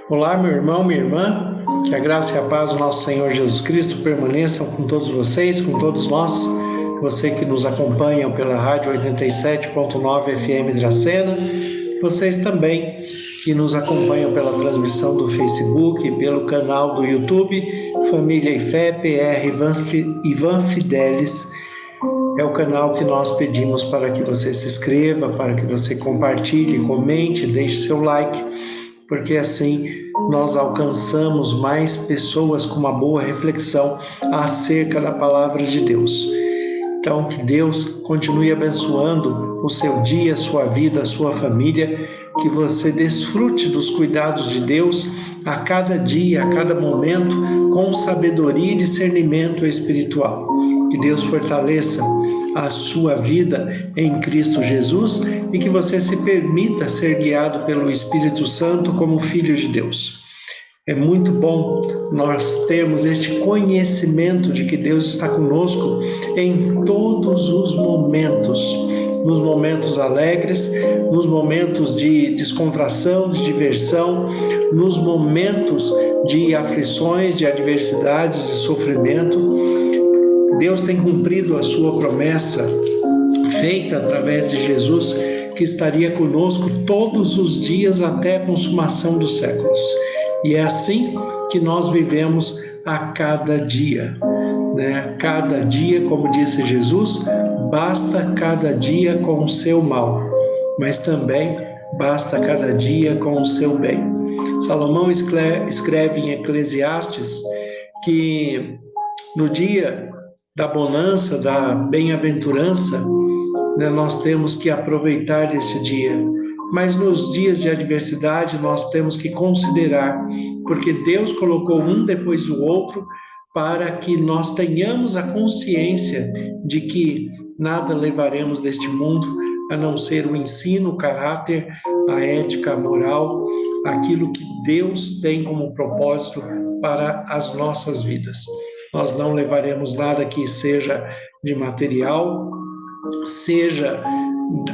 Olá, meu irmão, minha irmã, que a graça e a paz do nosso Senhor Jesus Cristo permaneçam com todos vocês, com todos nós, você que nos acompanha pela rádio 87.9 FM Dracena, vocês também que nos acompanham pela transmissão do Facebook, pelo canal do YouTube, Família e Fé, PR Ivan Fidelis. É o canal que nós pedimos para que você se inscreva, para que você compartilhe, comente, deixe seu like, porque assim nós alcançamos mais pessoas com uma boa reflexão acerca da palavra de Deus. Então, que Deus continue abençoando o seu dia, a sua vida, a sua família, que você desfrute dos cuidados de Deus a cada dia, a cada momento, com sabedoria e discernimento espiritual. Que Deus fortaleça a sua vida em Cristo Jesus e que você se permita ser guiado pelo Espírito Santo como filho de Deus. É muito bom nós termos este conhecimento de que Deus está conosco em todos os momentos, nos momentos alegres, nos momentos de descontração, de diversão, nos momentos de aflições, de adversidades, de sofrimento. Deus tem cumprido a sua promessa feita através de Jesus, que estaria conosco todos os dias até a consumação dos séculos. E é assim que nós vivemos a cada dia, né? Cada dia, como disse Jesus, basta cada dia com o seu mal, mas também basta cada dia com o seu bem. Salomão escreve em Eclesiastes que no dia da bonança, da bem-aventurança, né, nós temos que aproveitar esse dia. Mas nos dias de adversidade nós temos que considerar, porque Deus colocou um depois do outro para que nós tenhamos a consciência de que nada levaremos deste mundo a não ser o ensino, o caráter, a ética, a moral, aquilo que Deus tem como propósito para as nossas vidas. Nós não levaremos nada que seja de material, seja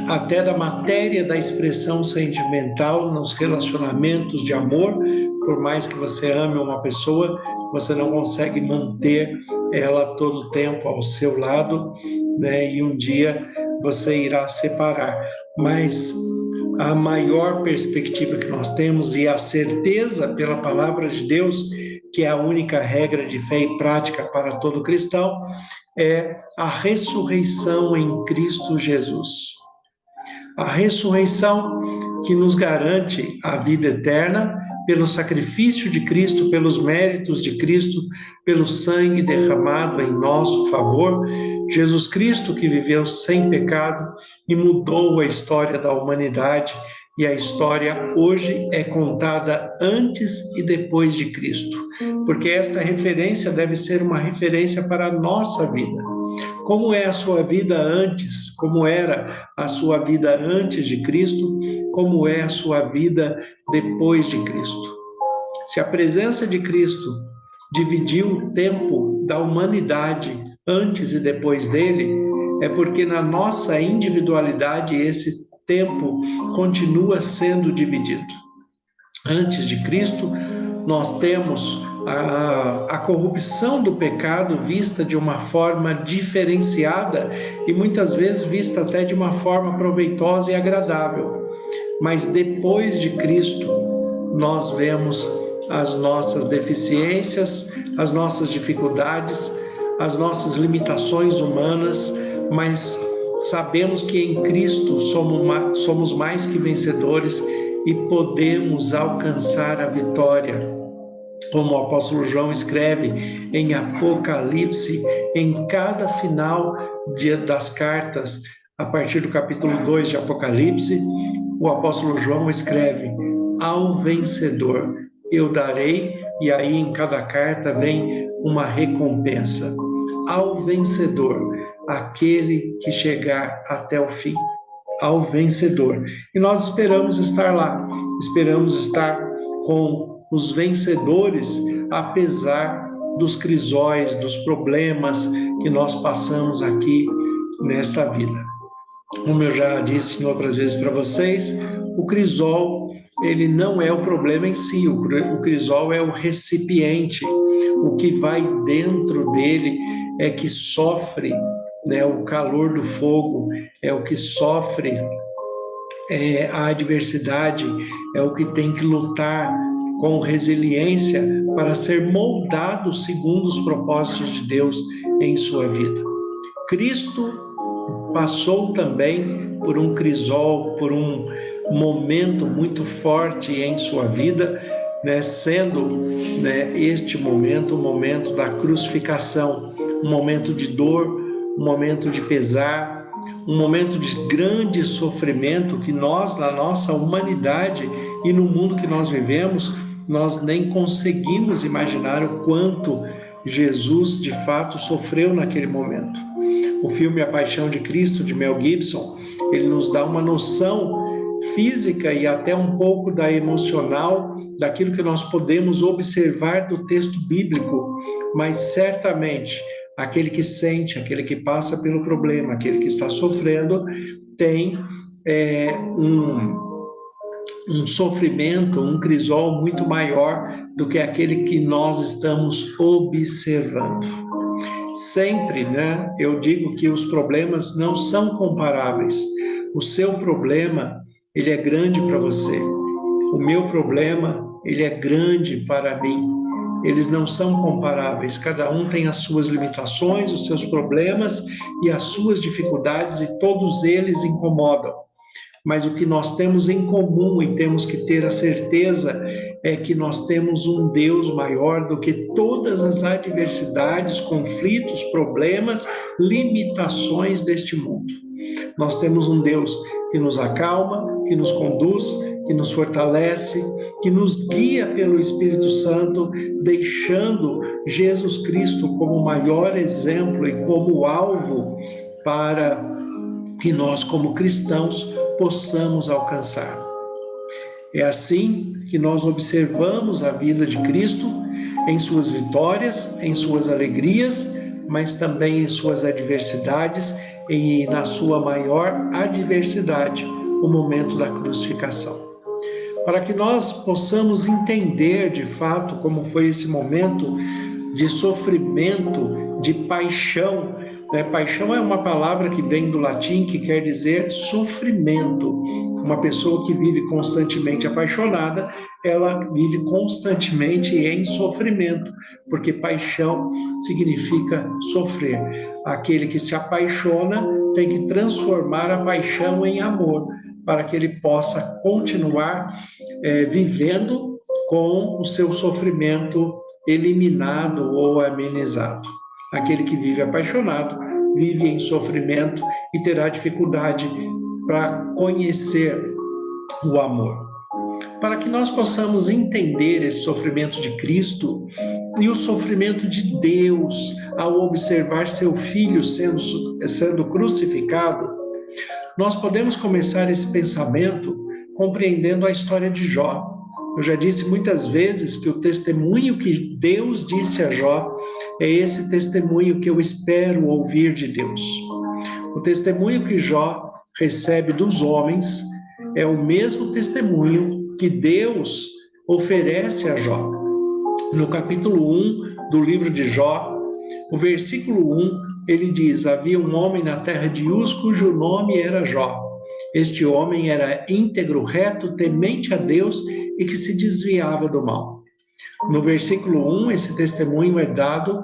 até da matéria da expressão sentimental nos relacionamentos de amor. Por mais que você ame uma pessoa, você não consegue manter ela todo o tempo ao seu lado, né? E um dia você irá separar. Mas a maior perspectiva que nós temos e a certeza pela palavra de Deus, que é a única regra de fé e prática para todo cristão, é a ressurreição em Cristo Jesus. A ressurreição que nos garante a vida eterna pelo sacrifício de Cristo, pelos méritos de Cristo, pelo sangue derramado em nosso favor. Jesus Cristo, que viveu sem pecado e mudou a história da humanidade, e a história hoje é contada antes e depois de Cristo, porque esta referência deve ser uma referência para a nossa vida. Como é a sua vida antes? Como era a sua vida antes de Cristo? Como é a sua vida depois de Cristo? Se a presença de Cristo dividiu o tempo da humanidade antes e depois dele, é porque na nossa individualidade esse tempo continua sendo dividido. Antes de Cristo, nós temos a corrupção do pecado vista de uma forma diferenciada e muitas vezes vista até de uma forma proveitosa e agradável. Mas depois de Cristo, nós vemos as nossas deficiências, as nossas dificuldades, as nossas limitações humanas, mas sabemos que em Cristo somos mais que vencedores e podemos alcançar a vitória. Como o apóstolo João escreve em Apocalipse, em cada final das cartas, a partir do capítulo 2 de Apocalipse, o apóstolo João escreve: ao vencedor eu darei, e aí em cada carta vem uma recompensa. Ao vencedor, aquele que chegar até o fim. Ao vencedor. E nós esperamos estar lá, esperamos estar com os vencedores, apesar dos crisóis, dos problemas que nós passamos aqui nesta vida. Como eu já disse em outras vezes para vocês, o crisol, ele não é o problema em si, o crisol é o recipiente, o que vai dentro dele é que sofre, né, o calor do fogo, é o que sofre a adversidade, é o que tem que lutar com resiliência para ser moldado segundo os propósitos de Deus em sua vida. Cristo passou também por um crisol, por um momento muito forte em sua vida, né, sendo, né, este momento o momento da crucificação, um momento de dor, um momento de pesar, um momento de grande sofrimento que nós, na nossa humanidade e no mundo que nós vivemos, nós nem conseguimos imaginar o quanto Jesus de fato sofreu naquele momento. O filme A Paixão de Cristo, de Mel Gibson, ele nos dá uma noção física e até um pouco da emocional, daquilo que nós podemos observar do texto bíblico, mas certamente aquele que sente, aquele que passa pelo problema, aquele que está sofrendo, tem um sofrimento, um crisol muito maior do que aquele que nós estamos observando. Sempre, né, eu digo que os problemas não são comparáveis. O seu problema, ele é grande para você. O meu problema, ele é grande para mim. Eles não são comparáveis. Cada um tem as suas limitações, os seus problemas e as suas dificuldades, e todos eles incomodam. Mas o que nós temos em comum e temos que ter a certeza é que nós temos um Deus maior do que todas as adversidades, conflitos, problemas, limitações deste mundo. Nós temos um Deus que nos acalma, que nos conduz, que nos fortalece, que nos guia pelo Espírito Santo, deixando Jesus Cristo como o maior exemplo e como alvo para que nós, como cristãos, possamos alcançar. É assim que nós observamos a vida de Cristo em suas vitórias, em suas alegrias, mas também em suas adversidades e na sua maior adversidade, o momento da crucificação. Para que nós possamos entender de fato como foi esse momento de sofrimento, de paixão. Paixão é uma palavra que vem do latim que quer dizer sofrimento. Uma pessoa que vive constantemente apaixonada, ela vive constantemente em sofrimento, porque paixão significa sofrer. Aquele que se apaixona tem que transformar a paixão em amor, para que ele possa continuar vivendo com o seu sofrimento eliminado ou amenizado. Aquele que vive apaixonado vive em sofrimento e terá dificuldade para conhecer o amor. Para que nós possamos entender esse sofrimento de Cristo e o sofrimento de Deus ao observar seu Filho sendo crucificado, nós podemos começar esse pensamento compreendendo a história de Jó. Eu já disse muitas vezes que o testemunho que Deus disse a Jó é esse testemunho que eu espero ouvir de Deus. O testemunho que Jó recebe dos homens é o mesmo testemunho que Deus oferece a Jó. No capítulo 1 do livro de Jó, o versículo 1, ele diz: havia um homem na terra de Uz cujo nome era Jó. Este homem era íntegro, reto, temente a Deus e que se desviava do mal. No versículo 1, esse testemunho é dado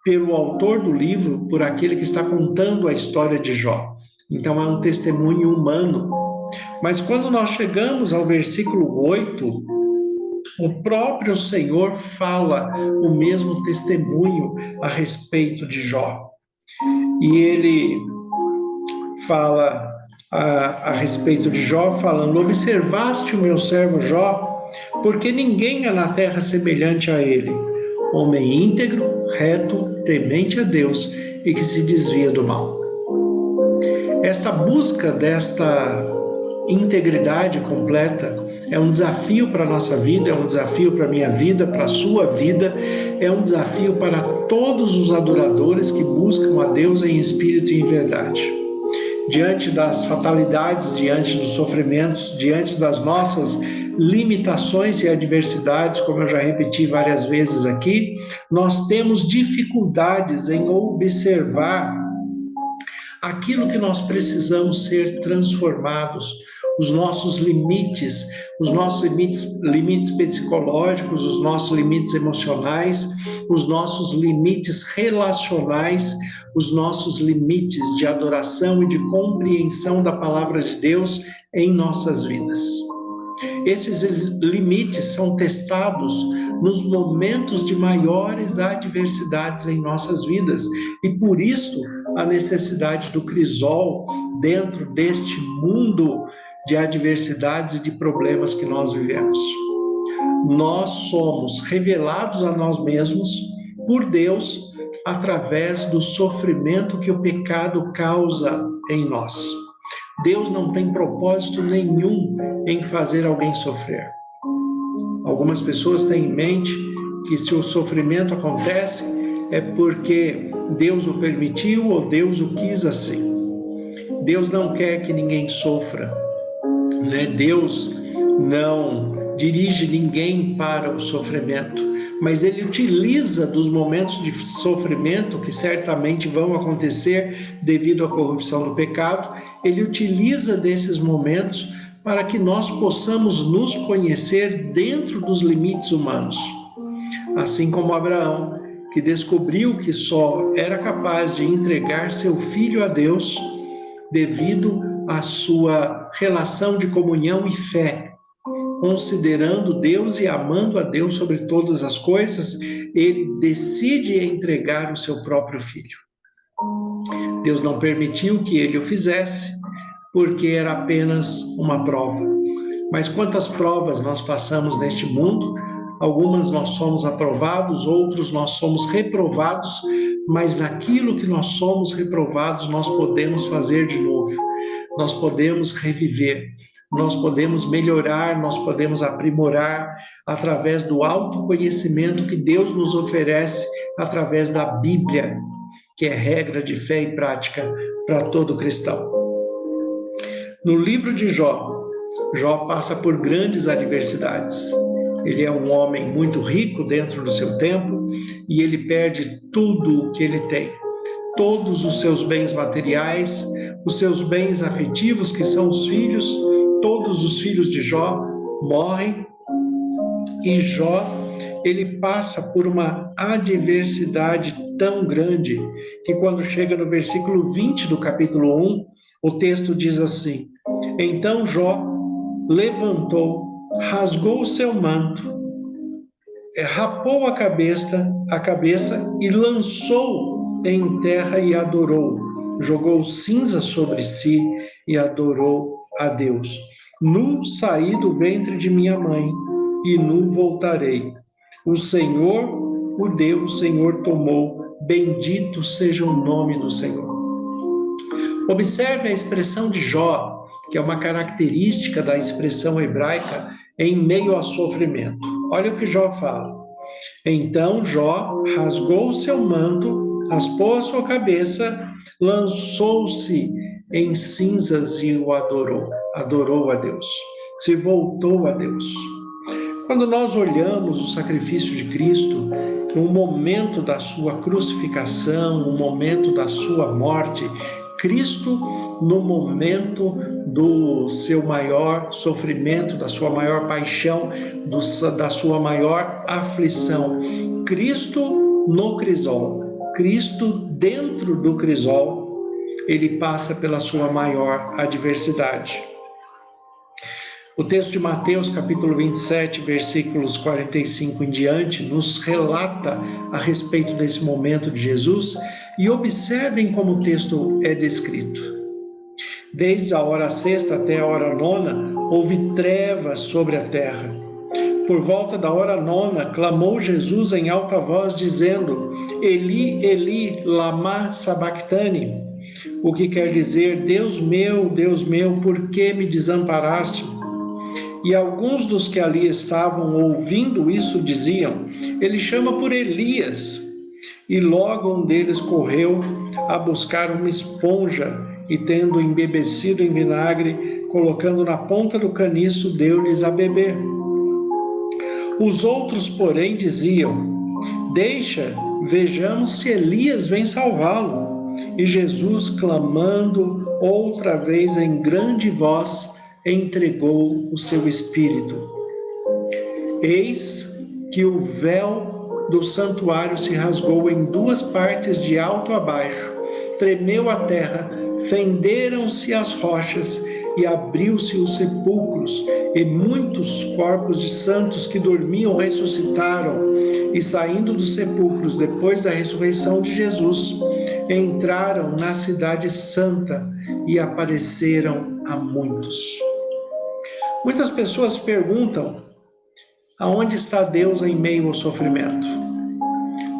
pelo autor do livro, por aquele que está contando a história de Jó. Então é um testemunho humano. Mas quando nós chegamos ao versículo 8, o próprio Senhor fala o mesmo testemunho a respeito de Jó. E ele fala a respeito de Jó, falando: observaste o meu servo Jó, porque ninguém há na terra semelhante a ele, homem íntegro, reto, temente a Deus e que se desvia do mal. Esta busca desta integridade completa é um desafio para a nossa vida, é um desafio para a minha vida, para a sua vida, é um desafio para todos os adoradores que buscam a Deus em espírito e em verdade. diante das fatalidades, diante dos sofrimentos, diante das nossas limitações e adversidades, como eu já repeti várias vezes aqui, nós temos dificuldades em observar aquilo que nós precisamos ser transformados, os nossos limites psicológicos, os nossos limites emocionais, os nossos limites relacionais, os nossos limites de adoração e de compreensão da palavra de Deus em nossas vidas. Esses limites são testados nos momentos de maiores adversidades em nossas vidas, e por isso a necessidade do crisol dentro deste mundo de adversidades e de problemas que nós vivemos. Nós somos revelados a nós mesmos por Deus através do sofrimento que o pecado causa em nós. Deus não tem propósito nenhum em fazer alguém sofrer. Algumas pessoas têm em mente que se o sofrimento acontece é porque Deus o permitiu ou Deus o quis assim. Deus não quer que ninguém sofra, né? Deus não dirige ninguém para o sofrimento, mas Ele utiliza dos momentos de sofrimento que certamente vão acontecer devido à corrupção do pecado. Ele utiliza desses momentos para que nós possamos nos conhecer dentro dos limites humanos. Assim como Abraão, que descobriu que só era capaz de entregar seu filho a Deus devido à sua relação de comunhão e fé, considerando Deus e amando a Deus sobre todas as coisas, ele decide entregar o seu próprio filho. Deus não permitiu que ele o fizesse, porque era apenas uma prova. Mas quantas provas nós passamos neste mundo? Algumas nós somos aprovados, outros nós somos reprovados, mas naquilo que nós somos reprovados, nós podemos fazer de novo, nós podemos reviver, nós podemos melhorar, nós podemos aprimorar através do autoconhecimento que Deus nos oferece através da Bíblia, que é regra de fé e prática para todo cristão. No livro de Jó, Jó passa por grandes adversidades. Ele é um homem muito rico dentro do seu tempo e ele perde tudo o que ele tem. Todos os seus bens materiais, os seus bens afetivos, que são os filhos, todos os filhos de Jó morrem. E Jó, ele passa por uma adversidade tão grande que quando chega no versículo 20 do capítulo 1, o texto diz assim: Então Jó levantou, rasgou o seu manto, rapou a cabeça e lançou em terra e adorou. Jogou cinza sobre si e adorou a Deus. Nu saí do ventre de minha mãe e nu voltarei. O Senhor o deu, o Senhor tomou. Bendito seja o nome do Senhor. Observe a expressão de Jó, que é uma característica da expressão hebraica em meio ao sofrimento. Olha o que Jó fala. Então Jó rasgou o seu manto, raspou a sua cabeça, lançou-se em cinzas e o adorou a Deus, se voltou a Deus. Quando nós olhamos o sacrifício de Cristo, no momento da sua crucificação, no momento da sua morte, Cristo, no momento do seu maior sofrimento, da sua maior paixão, da sua maior aflição, Cristo no crisol, Cristo dentro do crisol, ele passa pela sua maior adversidade. O texto de Mateus, capítulo 27, versículos 45 em diante, nos relata a respeito desse momento de Jesus, e observem como o texto é descrito. Desde a hora sexta até a hora nona, houve trevas sobre a terra. Por volta da hora nona, clamou Jesus em alta voz, dizendo: Eli, Eli, lama sabachthani, o que quer dizer: Deus meu, por que me desamparaste? E alguns dos que ali estavam ouvindo isso diziam: ele chama por Elias. E logo um deles correu a buscar uma esponja e, tendo embebecido em vinagre, colocando na ponta do caniço, deu-lhes a beber. Os outros, porém, diziam: deixa, vejamos se Elias vem salvá-lo. E Jesus, clamando outra vez em grande voz, entregou o seu espírito. Eis que o véu do santuário se rasgou em duas partes de alto a baixo, tremeu a terra, fenderam-se as rochas e abriu-se os sepulcros, e muitos corpos de santos que dormiam ressuscitaram, e saindo dos sepulcros depois da ressurreição de Jesus, entraram na cidade santa e apareceram a muitos. Muitas pessoas perguntam: aonde está Deus em meio ao sofrimento?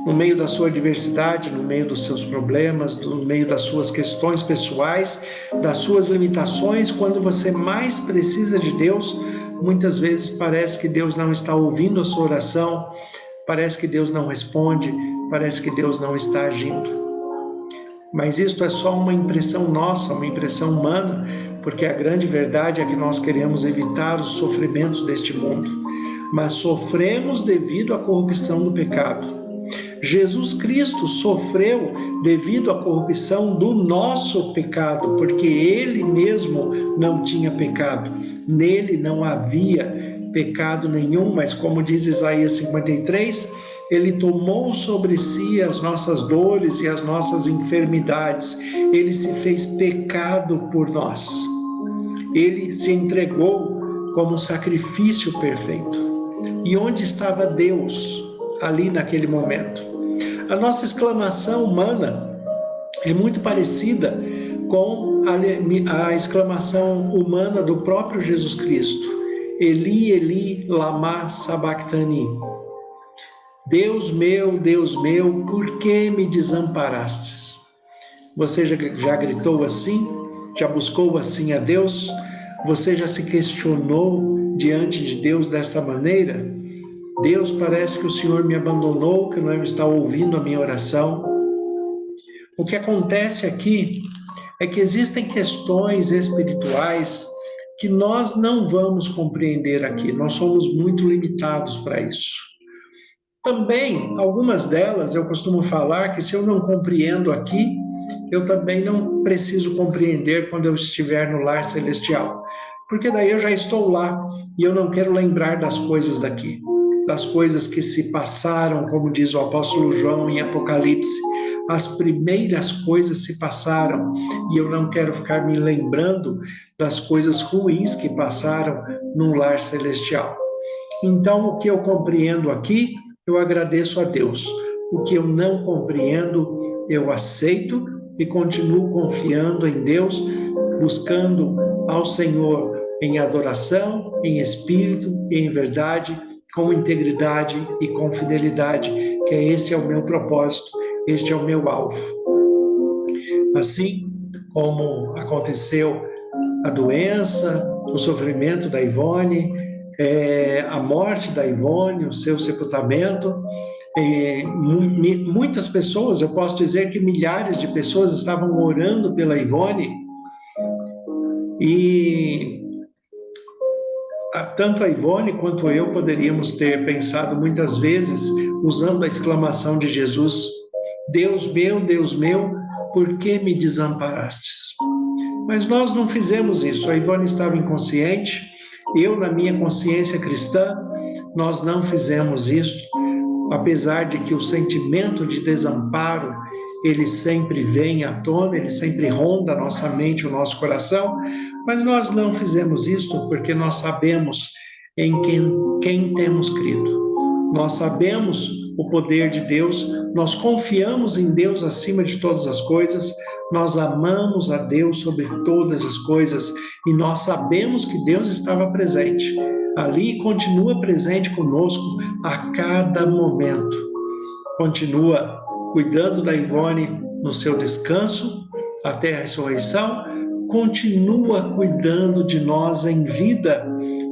No meio da sua adversidade, no meio dos seus problemas, no meio das suas questões pessoais, das suas limitações, quando você mais precisa de Deus, muitas vezes parece que Deus não está ouvindo a sua oração, parece que Deus não responde, parece que Deus não está agindo. Mas isso é só uma impressão nossa, uma impressão humana, porque a grande verdade é que nós queremos evitar os sofrimentos deste mundo, mas sofremos devido à corrupção do pecado. Jesus Cristo sofreu devido à corrupção do nosso pecado, porque Ele mesmo não tinha pecado. Nele não havia pecado nenhum, mas como diz Isaías 53, Ele tomou sobre si as nossas dores e as nossas enfermidades. Ele se fez pecado por nós. Ele se entregou como sacrifício perfeito. E onde estava Deus ali naquele momento? A nossa exclamação humana é muito parecida com a exclamação humana do próprio Jesus Cristo. Eli, Eli, lama sabachthani. Deus meu, por que me desamparastes? Você já gritou assim? Já buscou assim a Deus? Você já se questionou diante de Deus dessa maneira? Deus, parece que o Senhor me abandonou, que não está ouvindo a minha oração. O que acontece aqui é que existem questões espirituais que nós não vamos compreender aqui. Nós somos muito limitados para isso. Também, algumas delas, eu costumo falar que se eu não compreendo aqui, eu também não preciso compreender quando eu estiver no lar celestial. Porque daí eu já estou lá e eu não quero lembrar das coisas daqui. Das coisas que se passaram, como diz o apóstolo João em Apocalipse. As primeiras coisas se passaram e eu não quero ficar me lembrando das coisas ruins que passaram no lar celestial. Então, o que eu compreendo aqui, eu agradeço a Deus. O que eu não compreendo, eu aceito e continuo confiando em Deus, buscando ao Senhor em adoração, em espírito e em verdade, com integridade e com fidelidade, que esse é o meu propósito, este é o meu alvo. Assim como aconteceu a doença, o sofrimento da Ivone, a morte da Ivone, o seu sepultamento, muitas pessoas, eu posso dizer que milhares de pessoas estavam orando pela Ivone, e tanto a Ivone quanto eu poderíamos ter pensado muitas vezes, usando a exclamação de Jesus: Deus meu, por que me desamparastes? Mas nós não fizemos isso. A Ivone estava inconsciente, eu, na minha consciência cristã, nós não fizemos isso, apesar de que o sentimento de desamparo, ele sempre vem à tona, ele sempre ronda a nossa mente, o nosso coração, mas nós não fizemos isto porque nós sabemos em quem temos crido. Nós sabemos o poder de Deus, nós confiamos em Deus acima de todas as coisas, nós amamos a Deus sobre todas as coisas e nós sabemos que Deus estava presente ali e continua presente conosco a cada momento. Continua cuidando da Ivone no seu descanso até a ressurreição, continua cuidando de nós em vida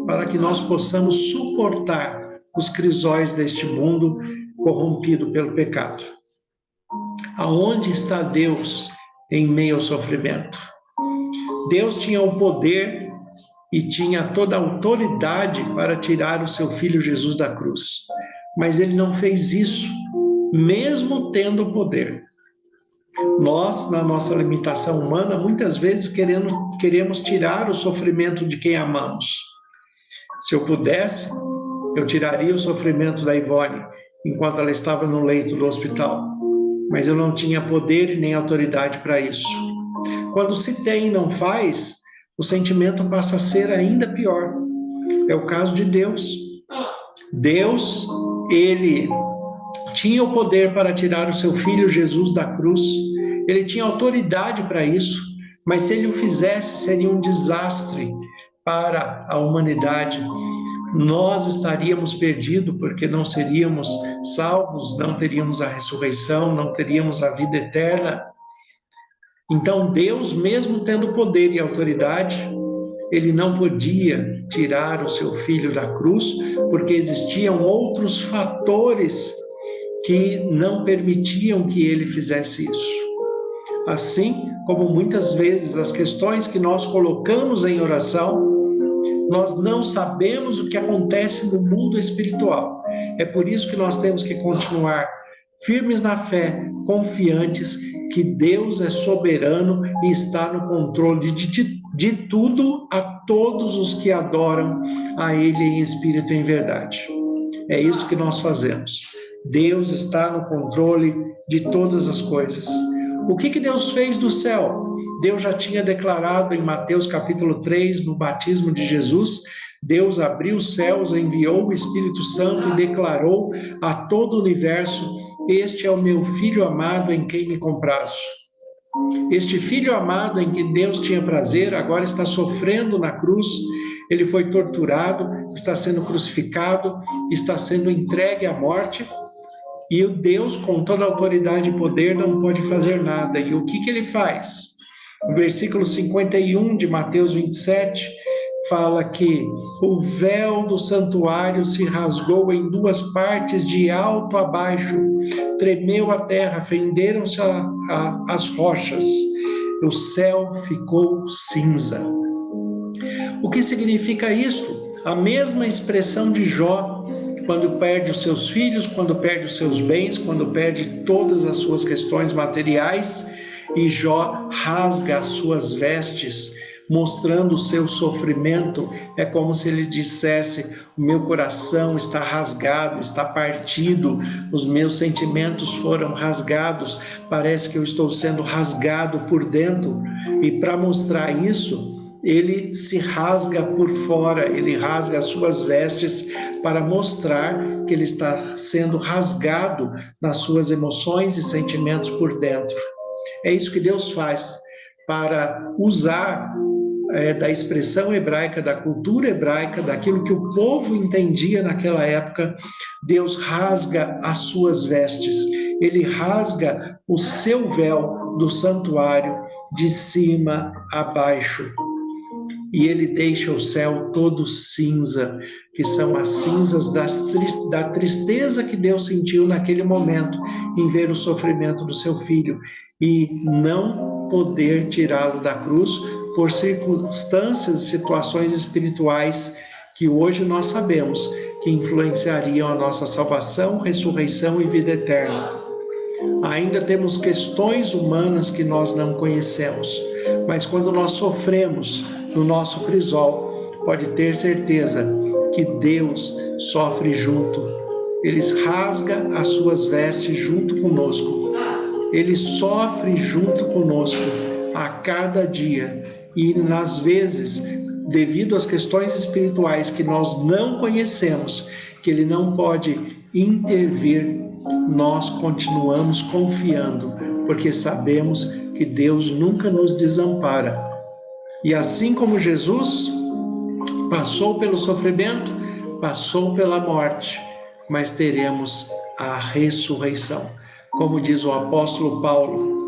para que nós possamos suportar os crisóis deste mundo corrompido pelo pecado. Aonde está Deus em meio ao sofrimento? Deus tinha o poder e tinha toda a autoridade para tirar o seu Filho Jesus da cruz. Mas ele não fez isso, mesmo tendo o poder. Nós, na nossa limitação humana, muitas vezes queremos tirar o sofrimento de quem amamos. Se eu pudesse, eu tiraria o sofrimento da Ivone enquanto ela estava no leito do hospital. Mas eu não tinha poder e nem autoridade para isso. Quando se tem e não faz, o sentimento passa a ser ainda pior. É o caso de Deus. Deus, ele tinha o poder para tirar o seu Filho Jesus da cruz. Ele tinha autoridade para isso, mas se ele o fizesse, seria um desastre para a humanidade. Nós estaríamos perdidos, porque não seríamos salvos, não teríamos a ressurreição, não teríamos a vida eterna. Então Deus, mesmo tendo poder e autoridade, ele não podia tirar o seu Filho da cruz, porque existiam outros fatores que não permitiam que ele fizesse isso. Assim como muitas vezes as questões que nós colocamos em oração, nós não sabemos o que acontece no mundo espiritual. É por isso que nós temos que continuar firmes na fé, confiantes que Deus é soberano e está no controle de tudo a todos os que adoram a Ele em espírito e em verdade. É isso que nós fazemos. Deus está no controle de todas as coisas. O que Deus fez do céu? Deus já tinha declarado em Mateus capítulo 3, no batismo de Jesus, Deus abriu os céus, enviou o Espírito Santo e declarou a todo o universo: este é o meu Filho amado em quem me comprazo. Este Filho amado em que Deus tinha prazer, agora está sofrendo na cruz. Ele foi torturado, está sendo crucificado, está sendo entregue à morte. E o Deus, com toda a autoridade e poder, não pode fazer nada. E o que ele faz? O versículo 51 de Mateus 27 fala que o véu do santuário se rasgou em duas partes, de alto a baixo, tremeu a terra, fenderam-se as rochas, o céu ficou cinza. O que significa isso? A mesma expressão de Jó, quando perde os seus filhos, quando perde os seus bens, quando perde todas as suas questões materiais, e Jó rasga as suas vestes, mostrando o seu sofrimento. É como se ele dissesse: o meu coração está rasgado, está partido, os meus sentimentos foram rasgados, parece que eu estou sendo rasgado por dentro. E para mostrar isso, ele se rasga por fora, ele rasga as suas vestes para mostrar que ele está sendo rasgado nas suas emoções e sentimentos por dentro. É isso que Deus faz para usar da expressão hebraica, da cultura hebraica, daquilo que o povo entendia naquela época. Deus rasga as suas vestes, ele rasga o seu véu do santuário de cima a baixo. E ele deixa o céu todo cinza, que são as cinzas da tristeza que Deus sentiu naquele momento em ver o sofrimento do seu filho e não poder tirá-lo da cruz por circunstâncias e situações espirituais que hoje nós sabemos que influenciariam a nossa salvação, ressurreição e vida eterna. Ainda temos questões humanas que nós não conhecemos, mas quando nós sofremos no nosso crisol, pode ter certeza que Deus sofre junto. Ele rasga as suas vestes junto conosco. Ele sofre junto conosco a cada dia. E nas vezes, devido às questões espirituais que nós não conhecemos, que ele não pode intervir, nós continuamos confiando, porque sabemos que Deus nunca nos desampara. E assim como Jesus passou pelo sofrimento, passou pela morte, mas teremos a ressurreição. Como diz o apóstolo Paulo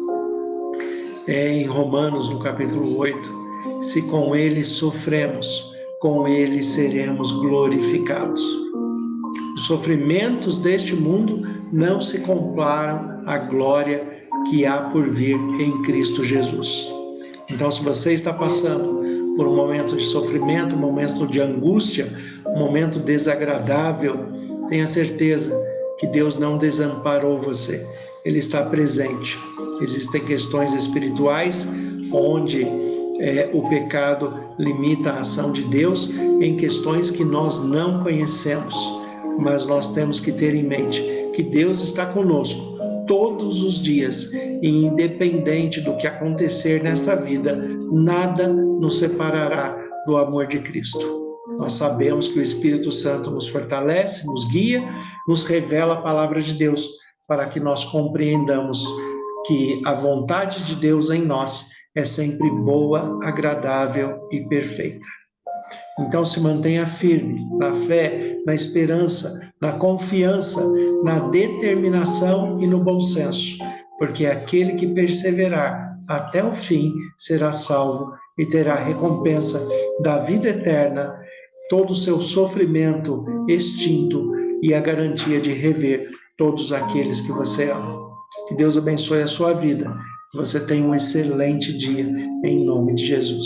em Romanos, no capítulo 8, se com ele sofremos, com ele seremos glorificados. Os sofrimentos deste mundo não se comparam à glória que há por vir em Cristo Jesus. Então, se você está passando por um momento de sofrimento, um momento de angústia, um momento desagradável, tenha certeza que Deus não desamparou você. Ele está presente. Existem questões espirituais onde o pecado limita a ação de Deus em questões que nós não conhecemos, mas nós temos que ter em mente que Deus está conosco todos os dias, e independente do que acontecer nesta vida, nada nos separará do amor de Cristo. Nós sabemos que o Espírito Santo nos fortalece, nos guia, nos revela a palavra de Deus, para que nós compreendamos que a vontade de Deus em nós é sempre boa, agradável e perfeita. Então se mantenha firme na fé, na esperança, na confiança, na determinação e no bom senso, porque aquele que perseverar até o fim será salvo e terá a recompensa da vida eterna, todo o seu sofrimento extinto e a garantia de rever todos aqueles que você ama. Que Deus abençoe a sua vida. Que você tenha um excelente dia, em nome de Jesus.